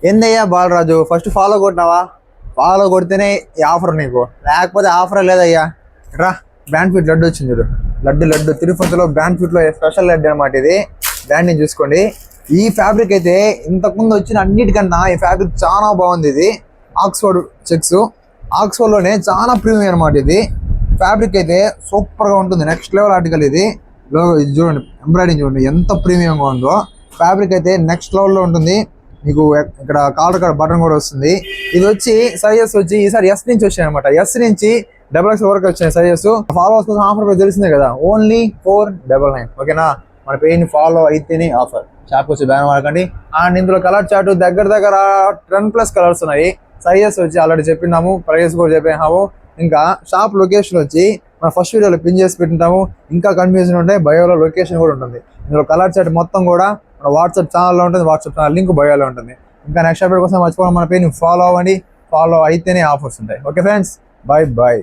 ఏందయ్యా Balaraju, first follow కొట్టినావా? Follow కొడితేనే ఈ ఆఫర్ నీకు, లేకపోతే ఆఫర్ లేదయ్యా. రా, బ్రాండ్ ఫిట్ లడ్డు వచ్చింది చూడు. లడ్డు తిరుపతిలో బ్రాండ్ ఫిట్లో స్పెషల్ లడ్డు అనమాట ఇది. బ్రాండింగ్ చూసుకోండి. ఈ ఫ్యాబ్రిక్ అయితే ఇంతకుముందు వచ్చిన అన్నిటికన్నా ఈ ఫ్యాబ్రిక్ చాలా బాగుంది. ఇది ఆక్స్ఫర్డ్ చెక్స్, ఆక్స్ఫర్డ్లోనే చాలా ప్రీమియం అనమాట. ఇది ఫ్యాబ్రిక్ అయితే సూపర్గా ఉంటుంది, నెక్స్ట్ లెవెల్ ఆర్టికల్ ఇది. ఇది చూడండి, ఎంబ్రాయిడింగ్ చూడండి ఎంత ప్రీమియంగా ఉందో. ఫ్యాబ్రిక్ అయితే నెక్స్ట్ లెవెల్లో ఉంటుంది. మీకు ఇక్కడ కాలర్ కాడ బటన్ కూడా వస్తుంది. ఇది వచ్చి సైజెస్ వచ్చి ఈసారి ఎస్ నుంచి వచ్చాయి అనమాట. ఎస్ నుంచి XXL వరకు వచ్చినాయి సైజెస్. ఫాలోవర్స్ కోసం ఆఫర్ తెలిసిందే కదా, ఓన్లీ 499. ఓకేనా? మన పేజ్ని ఫాలో అయితేనే ఆఫర్. షాప్ వచ్చి బ్యాన్ వాడకండి. అండ్ ఇందులో కలర్ చార్ట్ దగ్గర 10+ కలర్స్ ఉన్నాయి. సైజెస్ వచ్చి ఆల్రెడీ చెప్పినాము, ప్రైస్ కూడా చెప్పినాము. ఇంకా షాప్ లొకేషన్ వచ్చి మన ఫస్ట్ వీడియోలో పిన్ చేసి పెట్టింటాము. ఇంకా కన్ఫ్యూజన్ ఉంటే బయోలో లొకేషన్ కూడా ఉంటుంది. ఇందులో కలర్ చార్ట్ మొత్తం కూడా మన వాట్సాప్ ఛానల్లో ఉంటుంది. వాట్సాప్ ఛానల్ లింక్ బయోలో ఉంటుంది. ఇంకా నెక్స్ట్ అప్డేట్ కోసం మర్చిపోవడం, మన పేజ్ని ఫాలో అవ్వండి. ఫాలో అయితేనే ఆఫర్స్ ఉంటాయి. Okay friends, bye bye.